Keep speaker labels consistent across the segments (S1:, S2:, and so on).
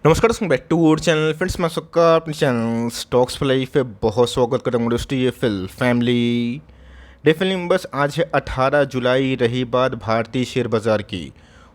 S1: नमस्कार दोस्तों, back to our channel. Friends, मैं सबका अपने चैनल स्टॉक्स फॉर लाइफ पे बहुत स्वागत करता हूँ। दोस्तों, ये फिल फैमिली डेफिनेटली बस आज है 18 जुलाई। रही बात भारतीय शेयर बाजार की,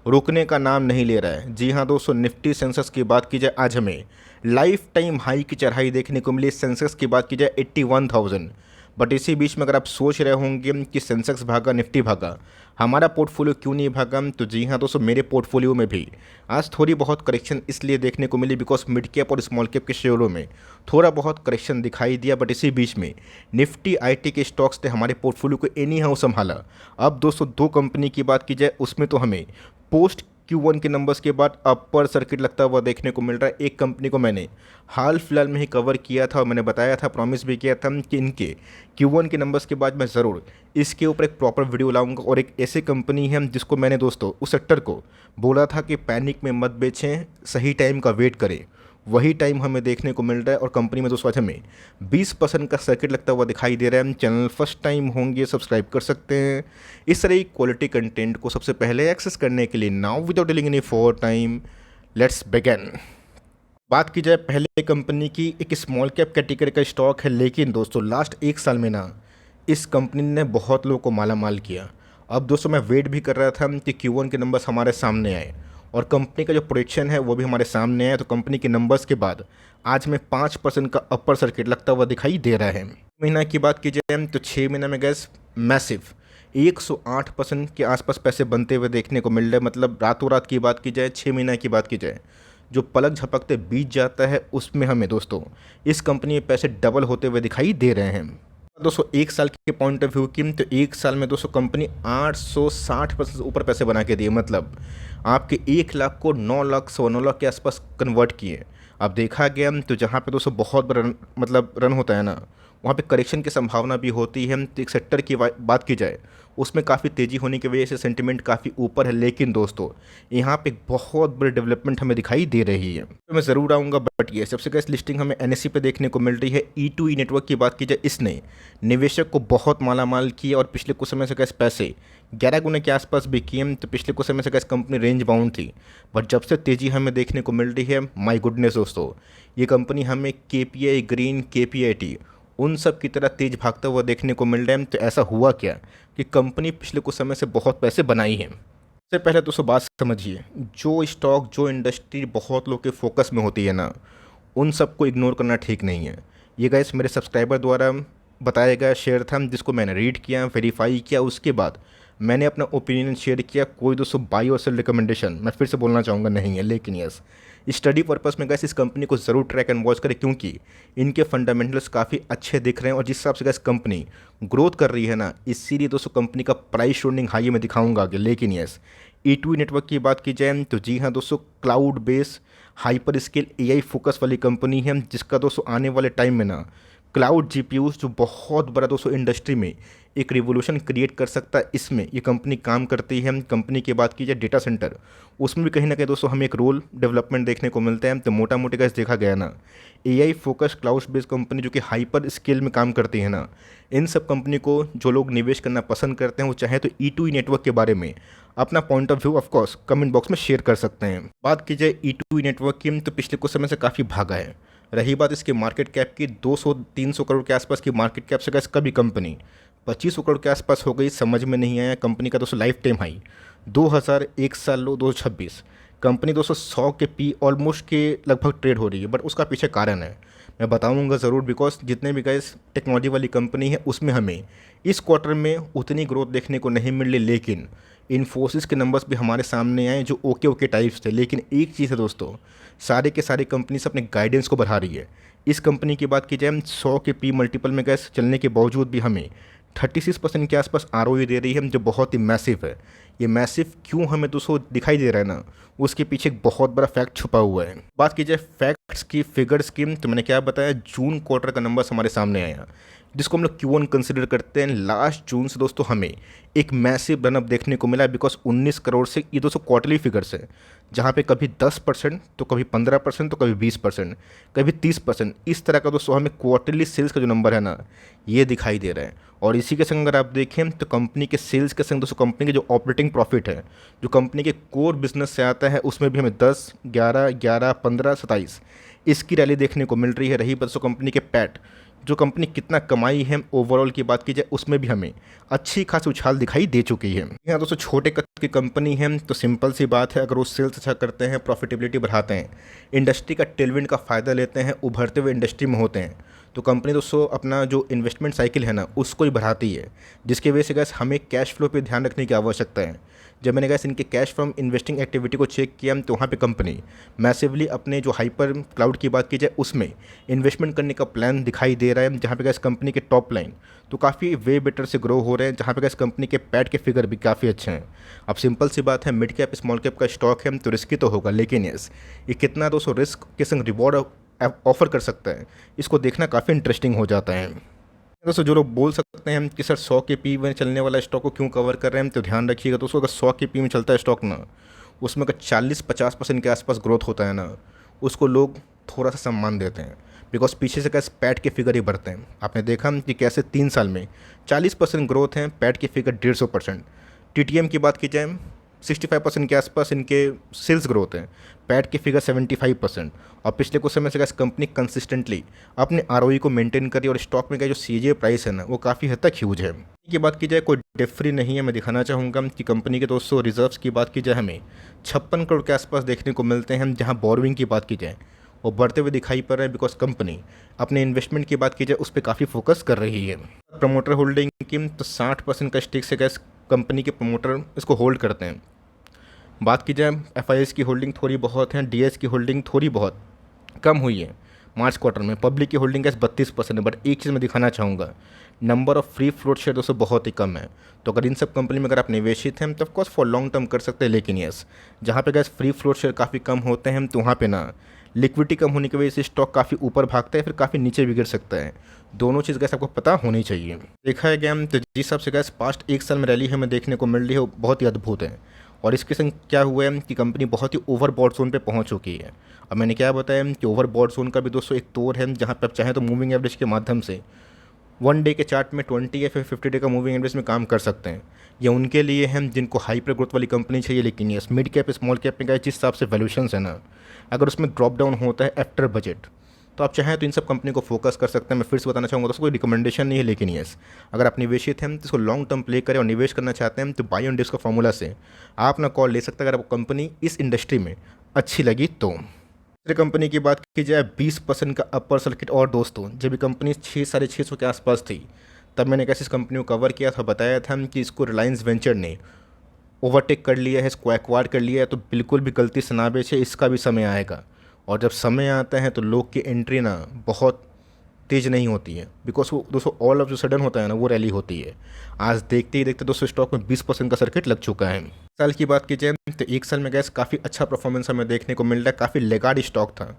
S1: रुकने का नाम नहीं ले रहा है। जी हाँ दोस्तों, निफ्टी सेंसेक्स की बात की जाए, आज हमें लाइफ टाइम हाई की चढ़ाई देखने को मिली। सेंसेक्स की बात की जाए 81,000। बट इसी बीच में अगर आप सोच रहे होंगे कि सेंसेक्स भागा, निफ्टी भागा, हमारा पोर्टफोलियो क्यों नहीं भागा, तो जी हाँ दोस्तों, मेरे पोर्टफोलियो में भी आज थोड़ी बहुत करेक्शन इसलिए देखने को मिली बिकॉज मिड कैप और स्मॉल कैप के शेयरों में थोड़ा बहुत करेक्शन दिखाई दिया। बट इसी बीच में निफ्टी आईटी के स्टॉक्स ने हमारे पोर्टफोलियो को एनी हाउ संभाला। अब दोस्तों, दो कंपनी की बात की जाए, उसमें तो हमें पोस्ट Q1 के नंबर्स के बाद अपर सर्किट लगता हुआ देखने को मिल रहा है। एक कंपनी को मैंने हाल फिलहाल में ही कवर किया था और मैंने बताया था, प्रॉमिस भी किया था कि इनके Q1 के नंबर्स के बाद मैं ज़रूर इसके ऊपर एक प्रॉपर वीडियो लाऊंगा। और एक ऐसी कंपनी है जिसको मैंने दोस्तों उस सेक्टर को बोला था कि पैनिक में मत बेचें, सही टाइम का वेट करें, वही टाइम हमें देखने को मिल रहा है। और कंपनी में दोस्तों आज हमें 20% का सर्किट लगता हुआ दिखाई दे रहा है। चैनल फर्स्ट टाइम होंगे, सब्सक्राइब कर सकते हैं इस तरह की क्वालिटी कंटेंट को सबसे पहले एक्सेस करने के लिए। Now without dealing any for time, let's begin. बात की जाए पहले कंपनी की, एक स्मॉल कैप कैटेगरी का स्टॉक है, लेकिन दोस्तों लास्ट एक साल में ना इस कंपनी ने बहुत लोगों को माला माल किया। अब दोस्तों मैं वेट भी कर रहा था कि Q1 के नंबर्स हमारे सामने आए और कंपनी का जो प्रोजेक्शन है वो भी हमारे सामने आए। तो कंपनी के नंबर्स के बाद आज में 5% का अपर सर्किट लगता हुआ दिखाई दे रहा है। महीना की बात की जाए तो 6 महीना में गैस मैसिव 108% के आसपास पैसे बनते हुए देखने को मिल रहे हैं। मतलब रातों रात की बात की जाए, 6 महीना की बात की जाए, जो पलक झपकते बीत जाता है उसमें हमें दोस्तों इस कंपनी में पैसे डबल होते हुए दिखाई दे रहे हैं। दोस्तों एक साल के पॉइंट ऑफ व्यू की, तो एक साल में दोस्तों कंपनी 860% ऊपर पैसे बना के दिए। मतलब आपके 1 लाख को 9 लाख 9 लाख के आसपास कन्वर्ट किए। अब देखा गया तो जहाँ पे दोस्तों बहुत बड़ा मतलब रन होता है ना, वहाँ पे करेक्शन की संभावना भी होती है। तो एक सेक्टर की बात की जाए, उसमें काफ़ी तेज़ी होने की वजह से सेंटिमेंट काफ़ी ऊपर है। लेकिन दोस्तों यहाँ पे एक बहुत बड़ी डेवलपमेंट हमें दिखाई दे रही है, तो मैं ज़रूर आऊँगा। बट ये सबसे कैस लिस्टिंग हमें NSE पे देखने को मिल रही है। E2E नेटवर्क की बात की जाए, इसने निवेशक को बहुत मालामाल किया और पिछले कुछ समय से कैसे पैसे 11 गुने के आसपास भी किए। तो पिछले कुछ समय से कैसे कंपनी रेंज बाउंड थी, बट जब से तेज़ी हमें देखने को मिल रही है, माय गुडनेस दोस्तों, ये कंपनी हमें KPI ग्रीन, KPIT उन सब की तरह तेज भागता हुआ देखने को मिल रहा है। तो ऐसा हुआ क्या कि कंपनी पिछले कुछ समय से बहुत पैसे बनाई है। सबसे पहले दोस्तों बात समझिए, जो स्टॉक, जो इंडस्ट्री बहुत लोग के फोकस में होती है ना, उन सबको इग्नोर करना ठीक नहीं है। ये गाइस मेरे सब्सक्राइबर द्वारा बताया गया शेयर था, जिसको मैंने रीड किया, वेरीफाई किया, उसके बाद मैंने अपना ओपिनियन शेयर किया। कोई दोस्तों बाई और सेल रिकमेंडेशन मैं फिर से बोलना चाहूँगा नहीं है, लेकिन यस स्टडी पर्पस में गैस इस कंपनी को ज़रूर ट्रैक एंड वॉच करें, क्योंकि इनके फंडामेंटल्स काफ़ी अच्छे दिख रहे हैं। और जिस हिसाब से गैस कंपनी ग्रोथ कर रही है ना, इसीलिए दोस्तों कंपनी का प्राइस ट्रेंडिंग हाई मैं दिखाऊंगा आगे। लेकिन यस E2E नेटवर्क की बात की जाए तो जी हाँ दोस्तों, cloud base hyper scale AI focus वाली कंपनी है, जिसका दोस्तों आने वाले टाइम में ना क्लाउड GPUs जो बहुत बड़ा दोस्तों इंडस्ट्री में एक रिवोल्यूशन क्रिएट कर सकता है, इसमें ये कंपनी काम करती है। कंपनी की बात की जाए डेटा सेंटर, उसमें भी कहीं ना कहीं दोस्तों हमें एक रोल डेवलपमेंट देखने को मिलता है। तो मोटा मोटी का देखा गया ना, AI focus cloud based company जो कि हाइपर स्केल में काम करती है ना, इन सब कंपनी को जो लोग निवेश करना पसंद करते हैं, वो चाहे तो E2E नेटवर्क के बारे में अपना point of view of course comment box में शेयर कर सकते हैं। बात की जाए E2E नेटवर्क की, तो पिछले कुछ समय से काफ़ी भागा है। रही बात इसके मार्केट कैप की, 200-300 करोड़ के आसपास की मार्केट कैप से कैसे कभी कंपनी 2500 करोड़ के आसपास हो गई, समझ में नहीं आया। कंपनी का दोस्तों लाइफ टाइम हाई 2001 साल लो 2026, कंपनी दोस्तों 100 के पी ऑलमोस्ट के लगभग ट्रेड हो रही है। बट उसका पीछे कारण है, मैं बताऊंगा ज़रूर, बिकॉज जितने भी गैस टेक्नोलॉजी वाली कंपनी है उसमें हमें इस क्वार्टर में उतनी ग्रोथ देखने को नहीं मिल रही। लेकिन इन्फोसिस के नंबर्स भी हमारे सामने आए जो ओके टाइप्स थे। लेकिन एक चीज़ है दोस्तों, सारे के सारे कंपनीज अपने गाइडेंस को बढ़ा रही है। इस कंपनी की बात की जाए, 100 के पी मल्टीपल में गैस चलने के बावजूद भी हमें 36% के आसपास ROE दे रही है, जो बहुत ही मैसिव है। ये मैसिव क्यों हमें दोस्तों दिखाई दे रहा है ना, उसके पीछे एक बहुत बड़ा फैक्ट छुपा हुआ है। बात की जाए फैक्ट्स की, फिगर्स की, तो मैंने क्या बताया, जून क्वार्टर का नंबर्स हमारे सामने आया, जिसको हम लोग Q1 कंसिडर करते हैं। लास्ट जून से दोस्तों हमें एक मैसिव रनअप देखने को मिला, बिकॉज 19 करोड़ से, ये दोस्तों क्वार्टरली फिगर्स है, जहाँ पे कभी 10% तो कभी 15% तो कभी 20%, कभी 30%, इस तरह का दोस्तों हमें क्वार्टरली सेल्स का जो नंबर है ना, ये दिखाई दे रहा है। और इसी के संग अगर आप देखें तो कंपनी के सेल्स के संग दोस्तों कंपनी के जो ऑपरेटिंग प्रॉफिट है, जो कंपनी के कोर बिजनेस से आता है, उसमें भी हमें 10, 11, 11, 15, 27 इसकी रैली देखने को मिल रही है। रही दोस्तों कंपनी के पैट, जो कंपनी कितना कमाई है ओवरऑल की बात की जाए, उसमें भी हमें अच्छी खासी उछाल दिखाई दे चुकी है। यहाँ दोस्तों छोटे कद की कंपनी है तो सिंपल सी बात है, अगर वो सेल्स अच्छा करते हैं, प्रॉफिटेबिलिटी बढ़ाते हैं, इंडस्ट्री का टेलविंड का फ़ायदा लेते हैं, उभरते हुए इंडस्ट्री में होते हैं, तो कंपनी दोस्तों अपना जो इन्वेस्टमेंट साइकिल है ना, उसको ही बढ़ाती है, जिसकी वजह से गैस हमें कैश फ्लो पे ध्यान रखने की आवश्यकता है। जब मैंने गैस इनके कैश फ्रॉम इन्वेस्टिंग एक्टिविटी को चेक किया तो वहाँ पे कंपनी मैसिवली अपने जो हाइपर क्लाउड की बात की जाए उसमें इन्वेस्टमेंट करने का प्लान दिखाई दे रहा है, जहाँ पे गैस कंपनी के टॉप लाइन तो काफ़ी वे बेटर से ग्रो हो रहे हैं, जहाँ पे गैस कंपनी के पैट के फिगर भी काफ़ी अच्छे हैं। अब सिंपल सी बात है, मिड कैप स्मॉल कैप का स्टॉक है तो रिस्की तो होगा, लेकिन यस ये कितना दोस्तों रिस्क के संग रिवॉर्ड ऑफर कर सकता है, इसको देखना काफ़ी इंटरेस्टिंग हो जाता है। दोस्तों जो लोग बोल सकते हैं कि सर 100 के पी में चलने वाला स्टॉक को क्यों कवर कर रहे हैं, तो ध्यान रखिएगा दोस्तों, अगर 100 के पी में चलता है स्टॉक ना, उसमें अगर 40-50% के आसपास ग्रोथ होता है ना, उसको लोग थोड़ा सा सम्मान देते हैं, बिकॉज पीछे से कैसे पैट के फिगर ही बढ़ते हैं। आपने देखा कि कैसे 3 साल में 40% ग्रोथ है, पैट के फिगर 150%। टीटीएम की बात की जाए 65% के आसपास इनके सेल्स ग्रोथ है, पैट की फिगर 75%। और पिछले कुछ समय से गैस कंपनी कंसिस्टेंटली अपने आरओई को मेंटेन करी, और स्टॉक में का जो सीजे प्राइस है ना, वो काफ़ी हद तक ह्यूज है। की बात की जाए कोई डिफ्री नहीं है, मैं दिखाना चाहूँगा कि कंपनी के दोस्तों रिजर्व्स की बात की जाए हमें 56 करोड़ के आसपास देखने को मिलते हैं। जहाँ बोरोइंग की बात की जाए वो बढ़ते हुए दिखाई पड़ रहे हैं, बिकॉज कंपनी अपने इन्वेस्टमेंट की बात की जाए उस पर काफ़ी फोकस कर रही है। प्रमोटर होल्डिंग की तो 60% का स्टेक से गैस कंपनी के प्रमोटर इसको होल्ड करते हैं। बात की जाए एफआईएस की होल्डिंग थोड़ी बहुत है, डीएस की होल्डिंग थोड़ी बहुत कम हुई है मार्च क्वार्टर में। पब्लिक की होल्डिंग गैस 32% है। बट एक चीज़ मैं दिखाना चाहूँगा, number of free float share दोस्तों बहुत ही कम है। तो अगर इन सब कंपनी में अगर आप निवेशित हैं तो ऑफकोर्स फॉर लॉन्ग टर्म कर सकते हैं, लेकिन यस जहाँ पे गैस फ्री फ्लोट शेयर काफ़ी कम होते हैं तो वहाँ पे ना लिक्विडिटी कम होने की वजह से स्टॉक काफ़ी ऊपर भागता है, फिर काफ़ी नीचे भी गिर सकता है। दोनों चीज़ गैस आपको पता होनी चाहिए। देखा है गया तो जिस हिसाब से गैस पास्ट 1 साल में रैली हमें देखने को मिल रही है वो बहुत ही अद्भुत है। और इसके संग क्या हुआ है कि कंपनी बहुत ही ओवरबॉट जोन पे पहुंच चुकी है। अब मैंने क्या बताया कि ओवरबॉट जोन का भी दोस्तों एक तोड़ है, जहां पे आप चाहें तो मूविंग एवरेज के माध्यम से 1 डे के चार्ट में 20 या फिर 50 डे का मूविंग एवरेज में काम कर सकते हैं। ये उनके लिए है जिनको हाइपर ग्रोथ वाली कंपनी चाहिए, लेकिन ये मिड कैप स्मॉल कैप में गए जिस हिसाब से वैल्यूशंस है ना, अगर उसमें ड्रॉप डाउन होता है आफ्टर बजट तो आप चाहें तो इन सब कंपनी को फोकस कर सकते हैं। मैं फिर से बताना चाहूँगा दोस्तों कोई रिकमेंडेशन नहीं है, लेकिन यस अगर आप निवेशित हैं तो इसको लॉन्ग टर्म प्ले करें और निवेश करना चाहते हैं तो बाय ऑन डिप्स का फॉर्मूला से आप ना कॉल ले सकते हैं अगर आपको कंपनी इस इंडस्ट्री में अच्छी लगी तो। दूसरी कंपनी की बात की जाए 20% का अपर सर्किट, और दोस्तों जब भी कंपनी 600-650 के आसपास थी तब मैंने कैसे इस कंपनी को कवर किया था, बताया था कि इसको रिलायंस वेंचर ने ओवरटेक कर लिया है, इसको एक्वायर कर लिया है, तो बिल्कुल भी गलती से ना बेचे, इसका भी समय आएगा। और जब समय आता है तो लोग की एंट्री ना बहुत तेज़ नहीं होती है, बिकॉज वो दोस्तों ऑल ऑफ जो सडन होता है ना वो रैली होती है। आज देखते ही देखते दोस्तों स्टॉक में 20% का सर्किट लग चुका है। साल की बात की जाए तो 1 साल में गैस काफ़ी अच्छा परफॉर्मेंस हमें देखने को मिल रहा है, काफ़ी लेगार्ड स्टॉक था,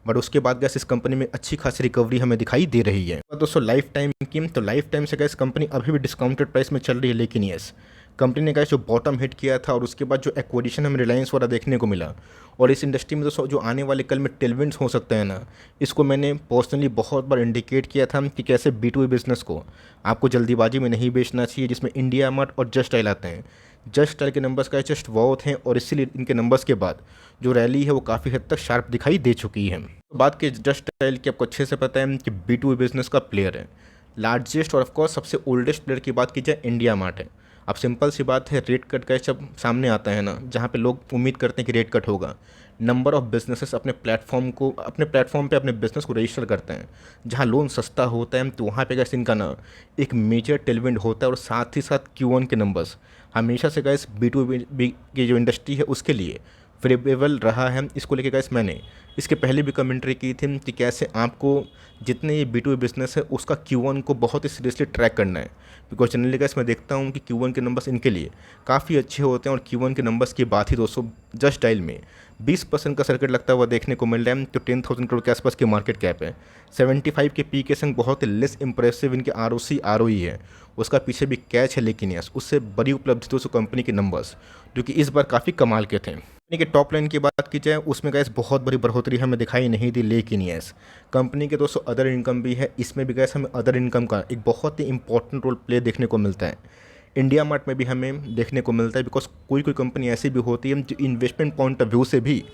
S1: बट उसके बाद गैस इस कंपनी में अच्छी खासी रिकवरी हमें दिखाई दे रही है। और दोस्तों लाइफ टाइम की तो लाइफ टाइम से गैस कंपनी अभी भी डिस्काउंटेड प्राइस में चल रही है, लेकिन यस कंपनी ने गैस जो बॉटम हिट किया था और उसके बाद जो एक्विजिशन हमें रिलायंस वाला देखने को मिला, और इस इंडस्ट्री में दोस्तों जो आने वाले कल में टेलविंड्स हो सकते हैं ना, इसको मैंने पर्सनली बहुत बार इंडिकेट किया था कि कैसे B2B बिजनेस को आपको जल्दीबाजी में नहीं बेचना चाहिए, जिसमें इंडिया मार्ट और जस्ट स्टाइल आते हैं। जस्ट स्टाइल के नंबर्स का जस्ट बहुत हैं, और इसीलिए इनके नंबर्स के बाद जो रैली है वो काफ़ी हद तक शार्प दिखाई दे चुकी है। तो बात की जस्ट स्टाइल की, आपको अच्छे से पता है कि B2B बिजनेस का प्लेयर है, लार्जेस्ट और ऑफकोर्स सबसे ओल्डेस्ट प्लेयर की बात की जाए इंडिया मार्ट है। अब सिंपल सी बात है, रेट कट का जब सामने आता है ना, जहाँ पे लोग उम्मीद करते हैं कि रेट कट होगा, नंबर ऑफ बिजनेसेस अपने प्लेटफॉर्म पे अपने बिजनेस को रजिस्टर करते हैं, जहाँ लोन सस्ता होता है तो वहाँ पे गैस इनका ना एक मेजर टेलविंड होता है। और साथ ही साथ Q1 के नंबर्स हमेशा से गैस B2B की जो इंडस्ट्री है उसके लिए फेवरेबल रहा है। इसको लेके गैस मैंने इसके पहले भी कमेंट्री की थी कि कैसे आपको जितने ये B2B बिजनेस है उसका Q1 को बहुत ही सीरियसली ट्रैक करना है, बिकॉज जनरली गैस मैं देखता हूँ कि Q1 के नंबर्स इनके लिए काफ़ी अच्छे होते हैं। और Q1 के नंबर्स की बात ही दोस्तों जस्ट डायल में 20% का सर्किट लगता हुआ देखने को मिल रहा है। तो 10,000 करोड़ के आसपास की मार्केट कैप है। 75 के पी के संग बहुत ही लेस इंप्रेसिव इनके ROC ROE है। उसका पीछे भी कैच है, लेकिन यस उससे बड़ी उपलब्धि दोस्तों कंपनी के नंबर्स जो कि इस बार काफ़ी कमाल के थे। कंपनी के टॉप लाइन की बात की जाए उसमें गैस बहुत बड़ी बढ़ोतरी हमें दिखाई नहीं दी, लेकिन यस कंपनी के दोस्तों अदर इनकम भी है। इसमें भी गैस हमें अदर इनकम का एक बहुत ही इंपॉर्टेंट रोल प्ले देखने को मिलता है। इंडिया मार्ट में भी हमें देखने को मिलता है, बिकॉज कोई कोई कंपनी ऐसी भी होती है जो इन्वेस्टमेंट पॉइंट ऑफ व्यू से भी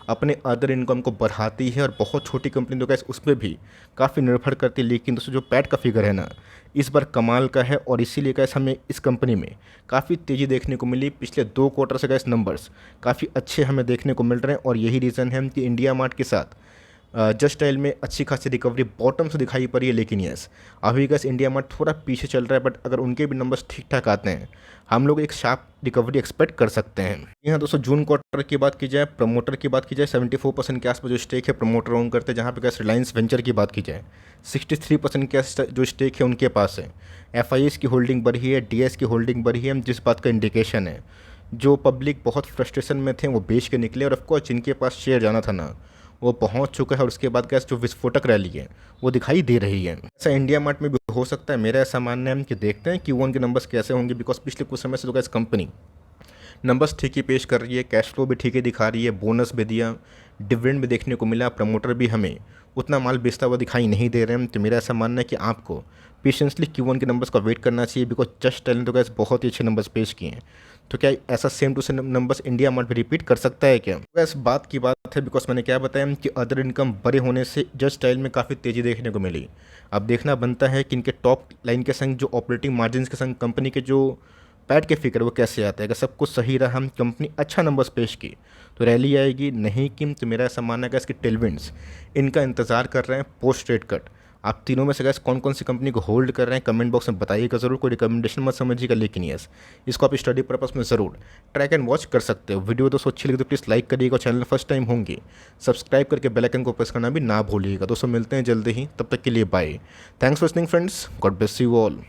S1: अपने अदर इनकम को बढ़ाती है, और बहुत छोटी कंपनी तो गैस उस पर भी काफ़ी निर्भर करती है। लेकिन दोस्तों जो पैट का फिगर है ना इस बार कमाल का है, और इसीलिए गैस हमें इस कंपनी में काफ़ी तेज़ी देखने को मिली। पिछले 2 क्वार्टर से गैस नंबर्स काफ़ी अच्छे हमें देखने को मिल रहे हैं, और यही रीज़न है कि इंडिया मार्ट के साथ जस्ट टाइल में अच्छी खासी रिकवरी बॉटम से दिखाई पड़ी है। लेकिन यस अभी गैस इंडिया मार्ट थोड़ा पीछे चल रहा है, बट अगर उनके भी नंबर्स ठीक ठाक आते हैं हम लोग एक शार्प रिकवरी एक्सपेक्ट कर सकते हैं। यहाँ दोस्तों जून क्वार्टर की बात की जाए, प्रमोटर की बात की जाए, 74% के आसपास जो स्टेक है प्रमोटर ओन करते हैं। जहाँ पे गैस रिलायंस वेंचर की बात की जाए 63% के जो स्टेक है उनके पास है। FIS की होल्डिंग बढ़ी है, DS की होल्डिंग बढ़ी है, जिस बात का इंडिकेशन है जो पब्लिक बहुत फ्रस्ट्रेशन में थे वो बेच के निकले, और ऑफकोर्स जिनके पास शेयर जाना था ना वो पहुंच चुका है। और उसके बाद गैस जो विस्फोटक रैली है वो दिखाई दे रही है। ऐसा इंडिया मार्ट में भी हो सकता है, मेरा ऐसा मानना है कि देखते हैं Q1 के नंबर्स कैसे होंगे, बिकॉज पिछले कुछ समय से तो गैस कंपनी नंबर्स ठीक ही पेश कर रही है, कैश फ्लो भी ठीक ही दिखा रही है, बोनस भी दिया, डिविडेंड भी देखने को मिला, प्रमोटर भी हमें उतना माल बेचता हुआ दिखाई नहीं दे रहे हैं। तो मेरा ऐसा मानना है कि आपको पेशेंसली Q1 के नंबर्स का वेट करना चाहिए, बिकॉज जस्ट टेल ने तो गैस बहुत ही अच्छे नंबर्स पेश किए हैं। तो क्या ऐसा same to same numbers India mart भी रिपीट कर सकता है क्या? वैस बात की बात है, बिकॉज मैंने क्या बताया कि अदर इनकम बड़े होने से जस्ट स्टाइल में काफ़ी तेज़ी देखने को मिली। अब देखना बनता है कि इनके टॉप लाइन के संग जो ऑपरेटिंग मार्जिन के संग कंपनी के जो पैट के फिक्र वो कैसे आते हैं। अगर सब कुछ सही रहा, हम कंपनी अच्छा नंबर्स पेश की तो रैली आएगी, नहीं कि तो मेरा ऐसा मानना है कि इसके टेलविंड्स इनका इंतजार कर रहे हैं पोस्ट रेट कट। आप तीनों में से गैस कौन कौन सी कंपनी को होल्ड कर रहे हैं कमेंट बॉक्स में बताइएगा ज़रूर। कोई रिकमेंडेशन मत समझिएगा, लेकिन यस इसको आप स्टडी पर्पस में ज़रूर ट्रैक एंड वॉच कर सकते हो। वीडियो दोस्तों अच्छी लगी तो प्लीज़ लाइक करिएगा, चैनल फर्स्ट टाइम होंगे सब्सक्राइब करके बेल आइकन को प्रेस करना भी ना भूलिएगा। दोस्तों मिलते हैं जल्दी ही, तब तक के लिए bye. Thanks for listening friends, God bless you all.